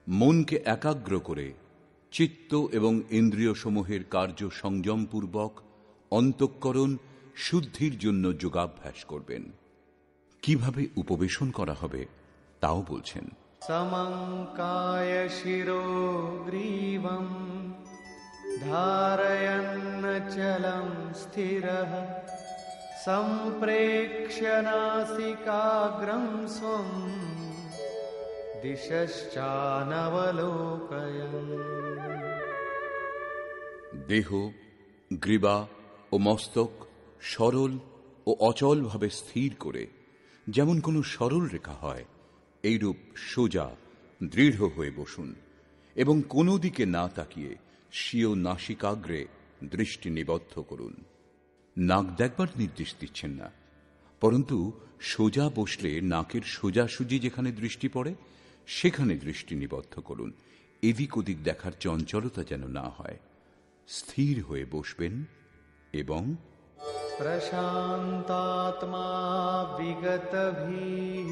মনকে একাগ্র করে চিত্ত এবং ইন্দ্রিয় সমূহের কার্য সংযমপূর্বক অন্তঃকরণ শুদ্ধির জন্য যোগাভ্যাস করবেন। কিভাবে উপবেশন করা হবে তাও বলছেন। সমঙ্কায় শিরো গ্রীবম ধারয়ন্নচলং স্থিরঃ সম্প্রেক্ষ্য নাসিকাগ্রং স্বং দিশশ্চানবলোকয়ন। দেহ, গ্রীবা ও মস্তক সরল ও অচলভাবে স্থির করে যেমন কোনো সরল রেখা হয়, এইরূপ সোজা দৃঢ় হয়ে বসুন এবং কোনো দিকে না তাকিয়ে স্বীয় নাসিকাগ্রে দৃষ্টি নিবদ্ধ করুন। নাক দেখবার নির্দেশ দিচ্ছেন না, পরন্তু সোজা বসলে নাকের সোজাসুজি যেখানে দৃষ্টি পড়ে সেখানে দৃষ্টি নিবদ্ধ করুন। এদিক ওদিক দেখার চঞ্চলতা যেন না হয়। স্থির হয়ে বসবেন এবং প্রশান্তাত্মা বিগতভিঃ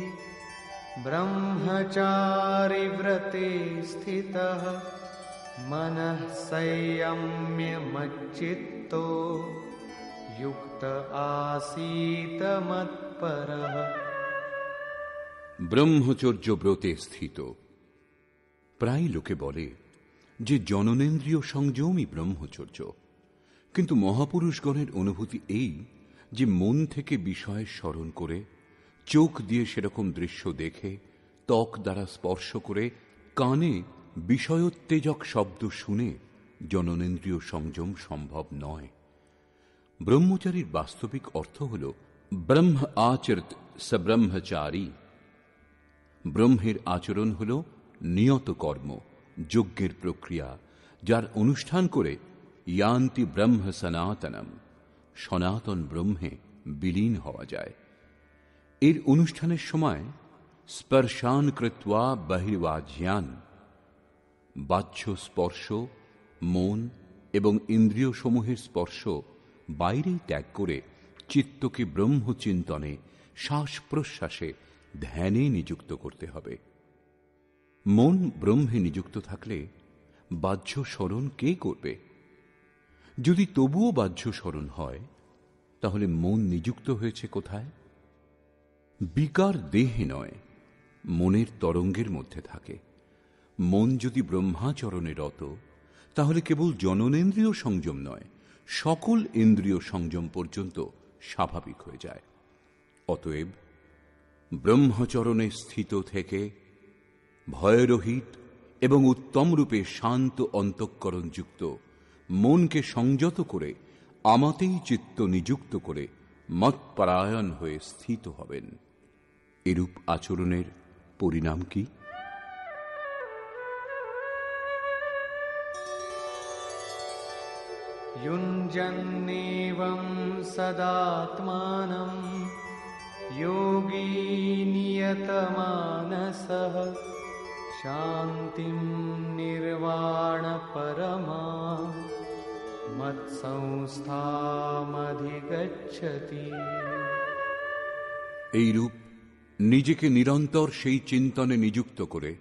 ব্রহ্মচারী ব্রতে স্থিতঃ মনঃ সংযম্য মচ্চিত্তো যুক্ত আসীত মৎপরঃ। ব্রহ্মচর্য ব্রতে স্থিত। প্রায় লোকে বলে যে জননেন্দ্রিয় সংযমই ব্রহ্মচর্য, কিন্তু মহাপুরুষগণের অনুভূতি এই যে মন থেকে বিষয় স্মরণ করে, চোখ দিয়ে সেরকম দৃশ্য দেখে, ত্বক দ্বারা স্পর্শ করে, কানে বিষয়োত্তেজক শব্দ শুনে জননেন্দ্রিয় সংযম সম্ভব নয়। ব্রহ্মচারীর বাস্তবিক অর্থ হল ব্রহ্ম আচরত স ব্রহ্মচারী। ব্রহ্মের আচরণ হল নিয়ত কর্ম, যজ্ঞের প্রক্রিয়া, যার অনুষ্ঠান করে ইয়ান্তি ব্রহ্ম সনাতনম, সনাতন ব্রহ্মে বিলীন হওয়া যায়। এর অনুষ্ঠানের সময় স্পর্শান কৃত্বা বহির্বাজ্যান, বাহ্য স্পর্শ, মন এবং ইন্দ্রিয় সমূহের স্পর্শ বাইরেই ত্যাগ করে চিত্তকে ব্রহ্মচিন্তনে, শ্বাস প্রশ্বাসে, ধ্যানে নিযুক্ত করতে হবে। মন ব্রহ্মে নিযুক্ত থাকলে বাহ্য স্মরণ কে করবে? যদি তবুও বাহ্য স্মরণ হয়, তাহলে মন নিযুক্ত হয়েছে কোথায়? বিকার দেহে নয়, মনের তরঙ্গের মধ্যে থাকে। মন যদি ব্রহ্মাচরণে রত, তাহলে কেবল জননেন্দ্রিয় সংযম নয়, সকল ইন্দ্রিয় সংযম পর্যন্ত স্বাভাবিক হয়ে যায়। অতএব ব্রহ্মচরণে স্থিত থেকে ভয়রহিত এবং উত্তম রূপে শান্ত অন্তঃকরণ যুক্ত মনকে সংযত করে আমাতেই চিত্ত নিযুক্ত করে মৎপরায়ণ হয়ে স্থিত হবেন। এরূপ আচরণের পরিণাম কি? युञ्जन्नेवं सदात्मानं योगी नियतमानसः शान्तिं निर्वाणपरमा मत्संस्थामधिगच्छति। এইরূপ নিজেকে নিরন্তর সেই চিন্তনে নিযুক্ত করে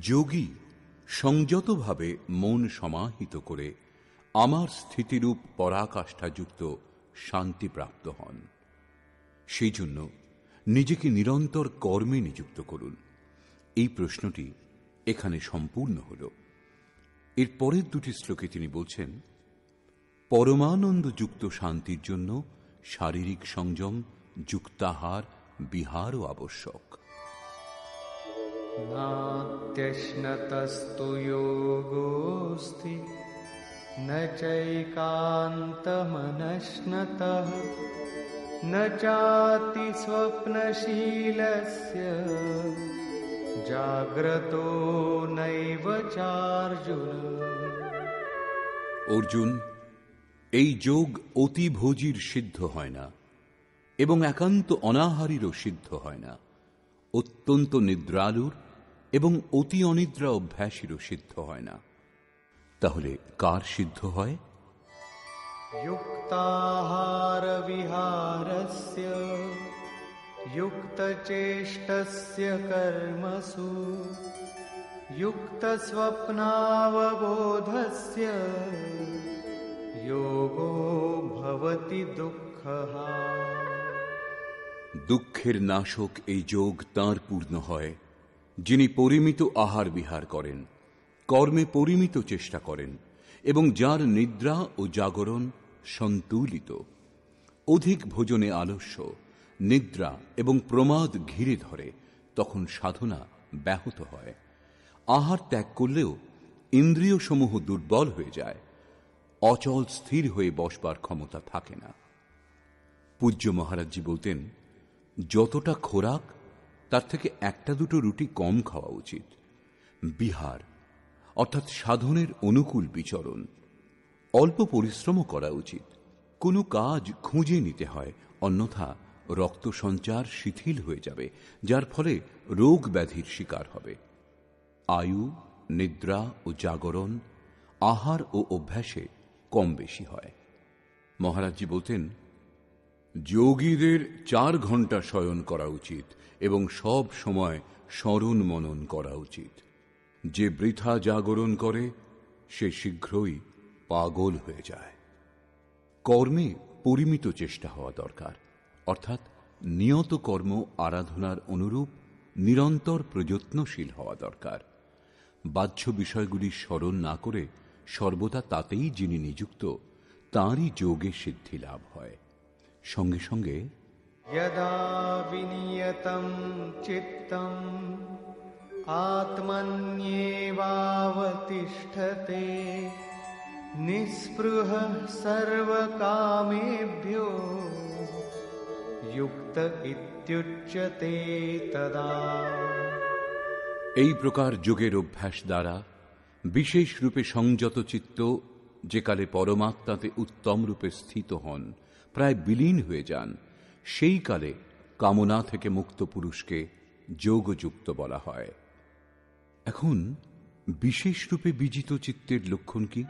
যোগী সংযতভাবে মন সমাহিত করে আমার স্থিতিরূপ পরাকাষ্ঠাযুক্ত শান্তিপ্রাপ্ত হন। সেই জন্য নিজেকে নিরন্তর কর্মে নিযুক্ত করুন। এই প্রশ্নটি এখানে সম্পূর্ণ হল। এর পরের দুটি শ্লোকে তিনি বলছেন, পরমানন্দযুক্ত শান্তির জন্য শারীরিক সংযম, যুক্তাহার, বিহারও আবশ্যক। নাত্যশ্নতস্তু যোগোস্তি ন চৈকান্তমনশ্নতঃ ন চাতি স্বপ্নশীলস্য জাগ্রতো নৈব চার্জুন। অর্জুন, এই যোগ অতি ভোজীর সিদ্ধ হয় না এবং একান্ত অনাহারীরও সিদ্ধ হয় না, অত্যন্ত নিদ্রালুর এবং অতি অনিদ্রা অভ্যাসীরও সিদ্ধ হয় না। তাহলে কার সিদ্ধ হয়? যুক্তাহার বিহারস্য যুক্তচেষ্টস্য কর্মসু युक्तस्वप्नावबोधस्य योगो भवति दुःखः। দুঃখের নাশক এই যোগ তাঁর পূর্ণ হয় যিনি পরিমিত আহার বিহার করেন, কর্মে পরিমিত চেষ্টা করেন এবং যার নিদ্রা ও জাগরণ সন্তুলিত। অধিক ভোজনে আলস্য, নিদ্রা এবং প্রমাদ ঘিরে ধরে, তখন সাধনা ব্যাহত হয়। আহার ত্যাগ করলেও ইন্দ্রিয়সমূহ দুর্বল হয়ে যায়, অচল স্থির হয়ে বসবার ক্ষমতা থাকে না। পূজ্য মহারাজজি বলতেন, যতটা খোরাক তার থেকে একটা দুটো রুটি কম খাওয়া উচিত। বিহার অর্থাৎ সাধনের অনুকূল বিচরণ, অল্প পরিশ্রমও করা উচিত। কোনো কাজ খুঁজে নিতে হয়, অন্যথা রক্ত সঞ্চার শিথিল হয়ে যাবে, যার ফলে রোগ ব্যাধির শিকার হবে। আয়ু, নিদ্রা ও জাগরণ আহার ও অভ্যাসে কম বেশি হয়। মহারাজজি বলতেন, যোগীদের 4 ঘন্টা শয়ন করা উচিত এবং সব সময় স্মরণ মনন করা উচিত। যে বৃথা জাগরণ করে সে শীঘ্রই পাগল হয়ে যায়। কর্মে পরিমিত চেষ্টা হওয়া দরকার, অর্থাৎ নিয়ত কর্ম আরাধনার অনুরূপ নিরন্তর প্রযত্নশীল হওয়া দরকার। বাহ্য বিষয়গুলি স্মরণ না করে সর্বদা তাতেই যিনি নিযুক্ত, তাঁরই যোগে সিদ্ধি লাভ হয়। সঙ্গে সঙ্গে यदा विनियतं चित्तम् आत्मन्येवावतिष्ठते निःस्पृहः सर्वकामेभ्यो युक्त इत्युच्यते तदा। এই প্রকার যোগের অভ্যাস দ্বারা বিশেষ রূপে সংযত চিত্ত যে কালে পরমাত্মাতে উত্তম রূপে স্থিত হন, প্রায় বিলীন হয়ে যান, সেই কালে কামনা থেকে মুক্ত পুরুষকে যোগযুক্ত বলা হয়। এখন বিশেষ রূপে বিজিত চিত্তের লক্ষণ কি?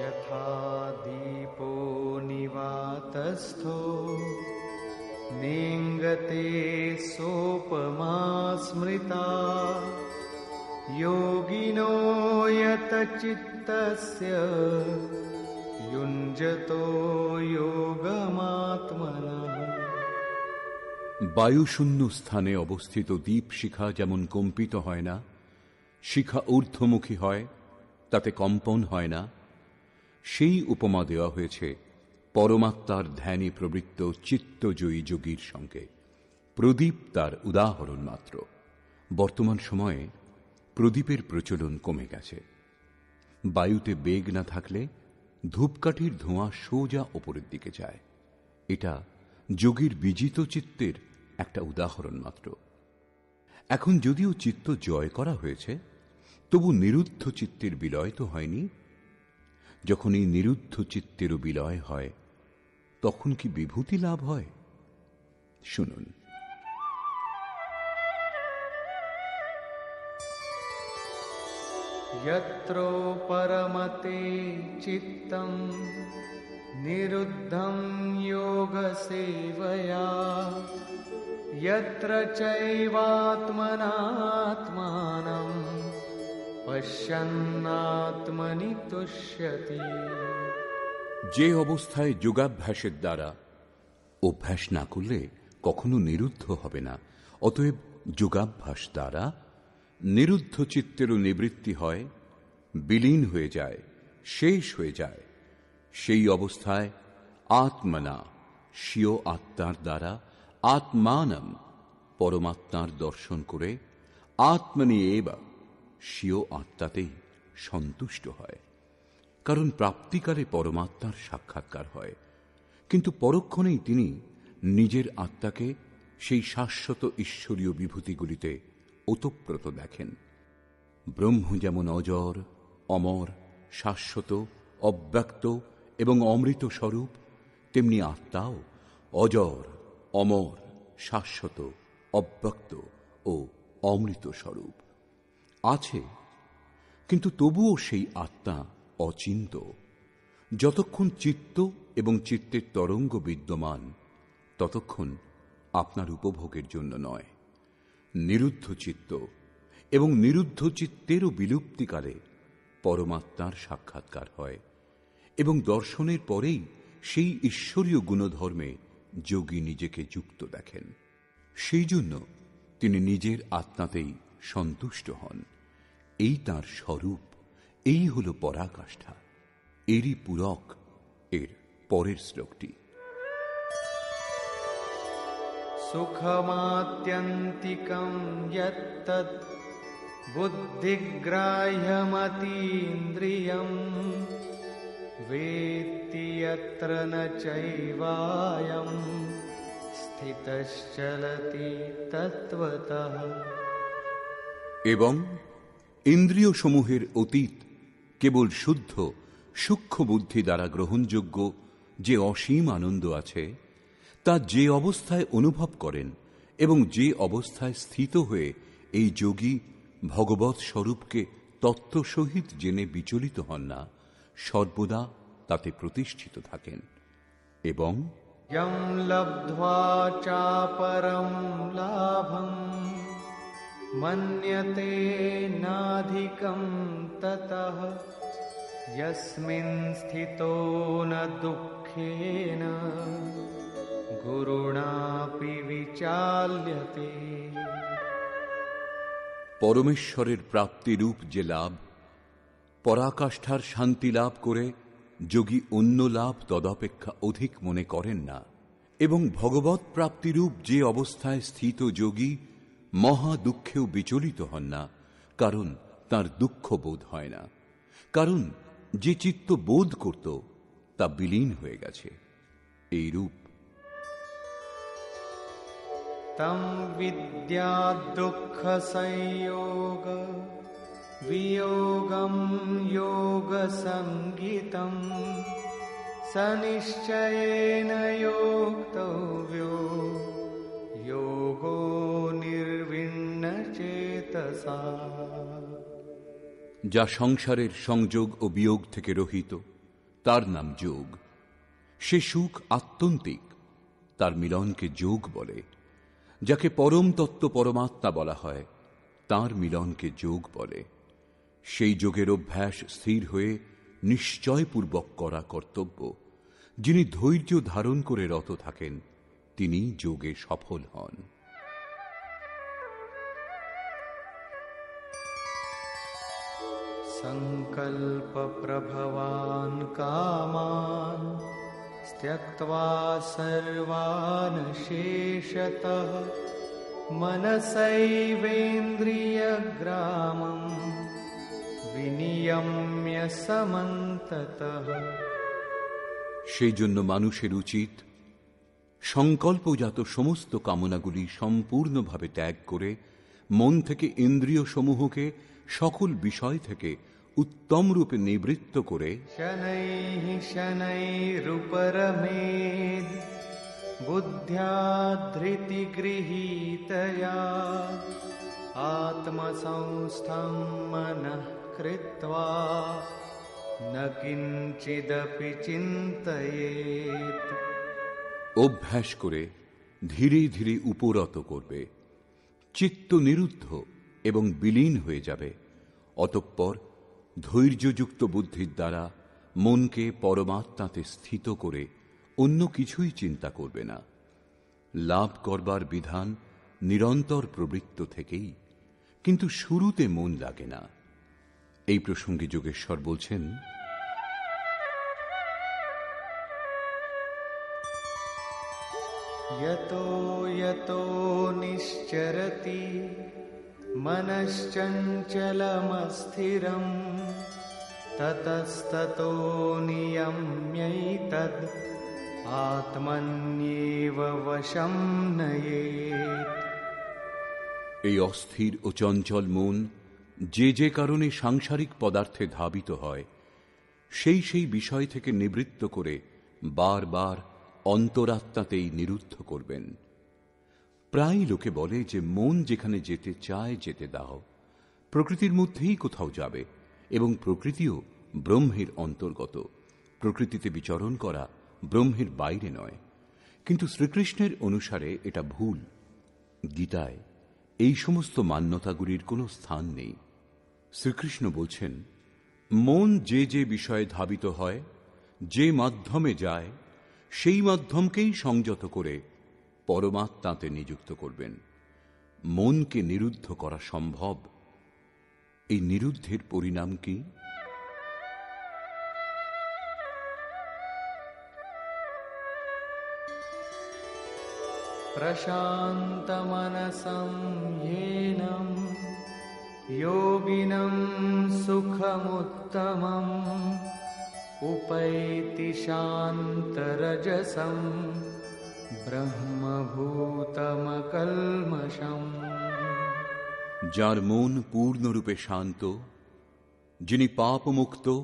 यथा दीपो निवातस्थो नेङ्गते सोपमा स्मृता योगिनो यतचित्तस्य युञ्जतो योगमात्मनः। বায়ুশূন্য স্থানে অবস্থিত দীপ শিখা যেমন কম্পিত হয় না, শিখা ঊর্ধ্বমুখী হয়, তাতে কম্পন হয় না, সেই উপমা দেওয়া হয়েছে পরমাত্মার ধ্যানে প্রবৃত্ত চিত্তজয়ী যোগীর সঙ্গে। প্রদীপ তার উদাহরণ মাত্র। বর্তমান সময়ে প্রদীপের প্রচলন কমে গেছে। বায়ুতে বেগ না থাকলে ধূপকাঠির ধোঁয়া সোজা ওপরের দিকে যায়। এটা যোগীর বিজিত চিত্তের একটা উদাহরণ মাত্র। এখন যদিও চিত্ত জয় করা হয়েছে, তবু নিরুদ্ধ চিত্তের বিলয় তো হয়নি। যখন এই নিরুদ্ধ চিত্তেরও বিলয় হয়, তখন কি বিভূতি লাভ হয়? শুনুন। यत्रो परमते चित्तं निरुद्धं योगसेवया यत्र चैवात्मनात्मानं पश्यन्नात्मनि तुष्यति। যে অবস্থায় যোগাভ্যাসের দ্বারা অভ্যাস না করলে কখনো নিরুদ্ধ হবে না, অতএব যোগাভ্যাস দ্বারা নিরুদ্ধ চিত্তেরও নিবৃত্তি হয়, বিলীন হয়ে যায়, শেষ হয়ে যায়, সেই অবস্থায় আত্মনা স্বীয় আত্মার দ্বারা আত্মানম পরমাত্মার দর্শন করে আত্মনি এবা স্বীয় আত্মাতেই সন্তুষ্ট হয়। কারণ প্রাপ্তিকালে পরমাত্মার সাক্ষাৎকার হয়, কিন্তু পরক্ষণেই তিনি নিজের আত্মাকে সেই শাশ্বত ঈশ্বরীয় বিভূতিগুলিতে ওতপ্রোত দেখেন। ব্রহ্ম যেমন অজর, অমর, শাশ্বত, অব্যক্ত এবং অমৃত স্বরূপ, তেমনি আত্মাও অজর, অমর, শাশ্বত, অব্যক্ত ও অমৃত স্বরূপ আছে, কিন্তু তবুও সেই আত্মা অচিন্ত। যতক্ষণ চিত্ত এবং চিত্তের তরঙ্গ বিদ্যমান, ততক্ষণ আপনার উপভোগের জন্য নয়। নিরুদ্ধ চিত্ত এবং নিরুদ্ধ চিত্তেরও বিলুপ্তিকালে পরমাত্মার সাক্ষাৎকার হয় এবং দর্শনের পরেই সেই ঈশ্বরীয় গুণধর্মে যোগী নিজেকে যুক্ত দেখেন। সেই জন্য তিনি নিজের আত্মাতেই সন্তুষ্ট হন। এই তাঁর স্বরূপ, এই হল পরাকাষ্ঠা। এরই পূরক এর পরের শ্লোকটি। সুখমাত্যন্তিকং যত্তৎ বুদ্ধিগ্রাহ্যমতীন্দ্রিয়ং वेत्ति यत्र न चैवायं স্থিতশ্চলতি তত্ত্বতঃ। এবং ইন্দ্রিয় সমূহের অতীত কেবল শুদ্ধ সূক্ষ্ম বুদ্ধি দ্বারা গ্রহণযোগ্য যে অসীম আনন্দ আছে, তা যে অবস্থায় অনুভব করেন এবং যে অবস্থায় স্থিত হয়ে এই যোগী ভগবৎ স্বরূপকে তত্ত্ব সহিত জেনে বিচলিত হন না, সর্বদা তাতে প্রতিষ্ঠিত থাকেন। এবং यं लब्ध्वा चापरं लाभं मन्यते नाधिकं ततः यस्मिन् स्थितो न दुःखेन गुरुणापि विचाल्यते। পরমেশ্বরের প্রাপ্তিরূপ যে লাভ, পরাকাষ্ঠার শান্তি লাভ করে যোগী অন্য লাভ তদপেক্ষা অধিক মনে করেন না, এবং ভগবৎ প্রাপ্তিরূপ যে অবস্থায় স্থিত যোগী মহা দুঃখেও বিচলিত হন না, কারণ তার দুঃখ বোধ হয় না, কারণ যে চিত্ত বোধ করত তা বিলীন হয়ে গেছে। এই রূপ তম বিদ্যা দুঃখ সংয়োগ वियोगं योगसंगितं सनिश्चयेन योक्तव्यो योगो निर्विण्णचेतसा। যা সংসারের সংযোগ ও বিয়োগ থেকে রহিত, তার নাম যোগ। সে সুখ আত্যন্তিক, তার মিলনকে যোগ বলে। যাকে পরম তত্ত্ব পরমাত্মা বলা হয়, তার মিলনকে যোগ বলে। সেই যোগের অভ্যাস স্থির হয়ে নিশ্চয়পূর্বক করা কর্তব্য। যিনি ধৈর্য ধারণ করে রত থাকেন, তিনি যোগে সফল হন। সংকল্প প্রভবান কামান ত্যক্ত্বা সর্বান শেষতঃ মনসৈবেন্দ্রিয়গ্রামং বিনিয়ম্য সমন্ততঃ। সেই জন্য মানুষের উচিত সংকল্পজাত সমস্ত কামনাগুলি সম্পূর্ণভাবে ত্যাগ করে মন থেকে ইন্দ্রিয় সমূহকে সকল বিষয় থেকে উত্তম রূপে নিবৃত্ত করে শনৈঃ শনৈরুপরমেদ বুদ্ধ্যা ধৃতিগৃহীতয়া আত্মসংস্থং মনঃ কৃত্বা ন কিঞ্চিদপি চিন্তয়েৎ। অভ্যাস করে ধীরে ধীরে উপরত করবে, চিত্ত নিরুদ্ধ এবং বিলীন হয়ে যাবে। অতঃপর ধৈর্যযুক্ত বুদ্ধির দ্বারা মনকে পরমাত্মাতে স্থিত করে অন্য কিছুই চিন্তা করবে না। লাভ করবার বিধান নিরন্তর প্রবৃত্ত থেকেই, কিন্তু শুরুতে মন লাগে না। এই প্রসঙ্গে যোগেশ্বর বলছেন, यतो यतो निश्चरति मनश्चञ्चलमस्थिरं ततस्ततो नियम्यैतद् आत्मन्येव वशं नयेत्। এই অস্থির ও চঞ্চল মন যে যে কারণে সাংসারিক পদার্থে ধাবিত হয়, সেই সেই বিষয় থেকে নিবৃত্ত করে বারবার অন্তরাত্মাতেই নিরুদ্ধ করবেন। প্রায় লোকে বলে যে মন যেখানে যেতে চায় যেতে দাও, প্রকৃতির মধ্যেই কোথাও যাবে, এবং প্রকৃতিও ব্রহ্মের অন্তর্গত। প্রকৃতিতে বিচরণ করা ব্রহ্মের বাইরে নয়। কিন্তু শ্রীকৃষ্ণের অনুসারে এটা ভুল। গীতায় এই সমস্ত মান্যতাগুলির কোনো স্থান নেই। শ্রীকৃষ্ণ বলছেন, মন যে যে বিষয়ে ধাবিত হয়, যে মাধ্যমে যায়, সেই মাধ্যমকেই সংযত করে পরমাত্মাতে নিযুক্ত করবেন। মনকে নিরুদ্ধ করা সম্ভব। এই নিরুদ্ধের পরিণাম কি? प्रशान्तमनसं येनं योगिनं सुखमुत्तमम् उपैति शान्तरजसं ब्रह्मभूतमकल्मषम्। যার মন পূর্ণরূপে শান্ত, যিনি পাপমুক্ত,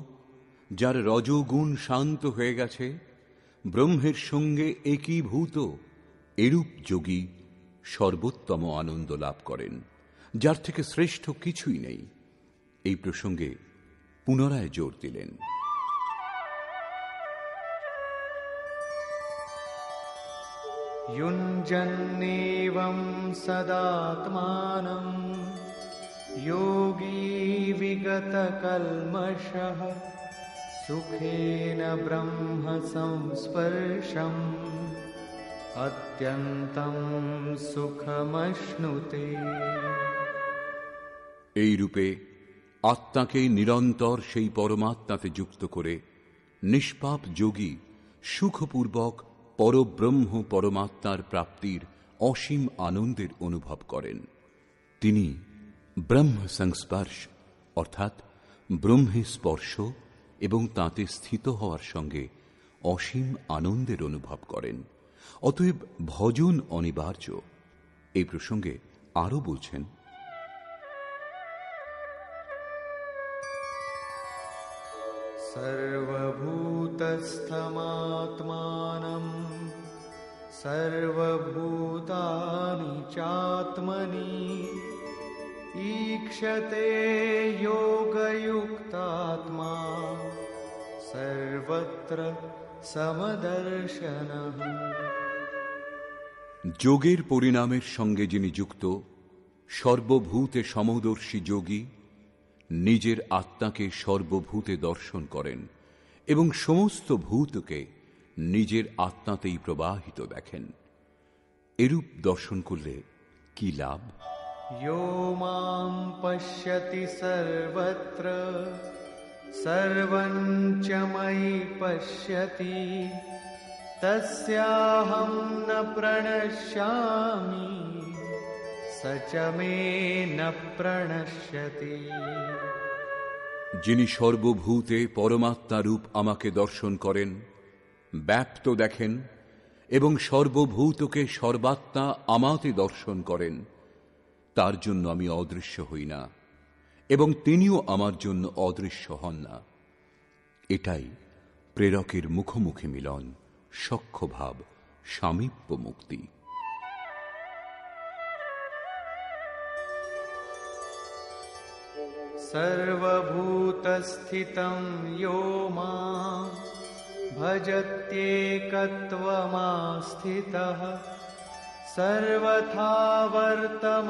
যার রজোগুণ শান্ত হয়ে গেছে, ব্রহ্মের সঙ্গে একীভূত, এরূপ যোগী সর্বোত্তম আনন্দ লাভ করেন, যার থেকে শ্রেষ্ঠ কিছুই নেই। এই প্রসঙ্গে পুনরায় জোর দিলেন। युञ्जन्नेवं सदात्मानं योगी विगतकल्मषः सुखेन ब्रह्म संस्पर्शम् अत्यन्तं सुखमश्नुते। এই রূপে আত্মাকে নিরন্তর সেই পরমাত্মাতে যুক্ত করে নিষ্পাপ যোগী সুখপূর্বক পরব্রহ্ম পরমাত্মার প্রাপ্তির অসীম আনন্দের অনুভব করেন। তিনি ব্রহ্ম সংস্পর্শ অর্থাৎ ব্রহ্মে স্পর্শ এবং তাতে স্থিত হওয়ার সঙ্গে অসীম আনন্দের অনুভব করেন। অতএব ভজন অনিবার্য। এই প্রসঙ্গে আরো বলছেন, सर्वभूतस्थमात्मानं सर्वभूतानि चात्मनि ईक्षते योगयुक्तात्मा सर्वत्र समदर्शनः। যোগের পরিণামের সঙ্গে যিনি যুক্ত, সর্বভূতে সমদর্শী যোগী নিজের আত্মাকে সর্বভূতে দর্শন করেন এবং সমস্ত ভূতকে নিজের আত্মাতেই প্রবাহিত দেখেন। এরূপ দর্শন করলে কি লাভ? यो मां पश्यति सर्वत्र सर्वं च मयि पश्यति तस्याहं न प्रणश्यामि स च मे न प्रणश्यति। যিনি সর্বভূতে পরমাত্মা রূপ আমাকে দর্শন করেন, ব্যাপ্ত দেখেন এবং সর্বভূতকে সর্বাত্মা আমাতে দর্শন করেন, তার জন্য আমি অদৃশ্য হই না এবং তিনিও আমার জন্য অদৃশ্য হন না। এটাই প্রেরকের মুখোমুখি মিলন, সখ্যভাব, সামীপ্য মুক্তি। सर्वभूतस्थितं यो मां भजत्येकत्वमास्थितः सर्वथा वर्तमानोऽपि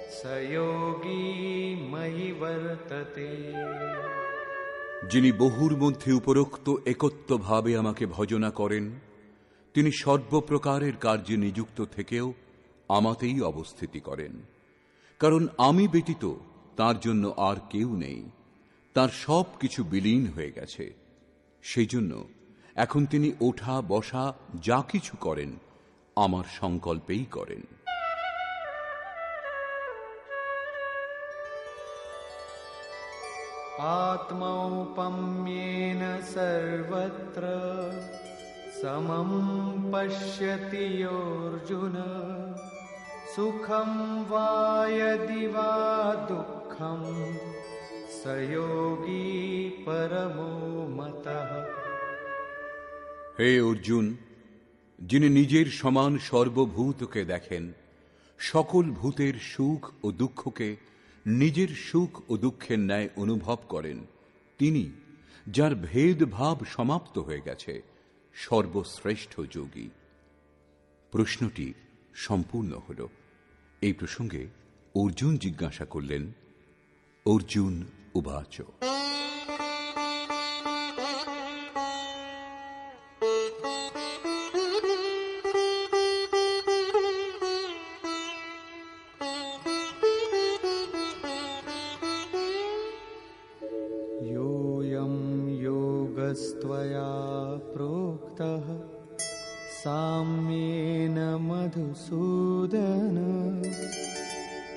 स योगी मयि वर्तते। যিনি বহুর মধ্যে উপরোক্ত একত্বভাবে আমাকে ভজনা করেন, তিনি সর্বপ্রকারের কার্যে নিযুক্ত থেকেও আমাতেই অবস্থিতি করেন। কারণ আমি ব্যতীত তার জন্য আর কেউ নেই, তার সব কিছু বিলীন হয়ে গেছে। সেই জন্য এখন তিনি ওঠা বসা যা কিছু করেন আমার সংকল্পেই করেন। आत्मौपम्येन सर्वत्र समं पश्यति योऽर्जुन सुखं वा यदि वा दुःखं स योगी परमो मतः। হে অর্জুন, যিনি নিজের সমান সর্বভূতকে দেখেন, সকল ভূতের সুখ ও দুঃখকে নিজের সুখ ও দুঃখের ন্যায় অনুভব করেন, তিনি, যার ভেদভাব সমাপ্ত হয়ে গেছে, সর্বশ্রেষ্ঠ যোগী। প্রশ্নটি সম্পূর্ণ হল। এই প্রসঙ্গে অর্জুন জিজ্ঞাসা করলেন, অর্জুন উবাচ योऽयं योगस्त्वया प्रोक्तः साम्येन मधुसूदन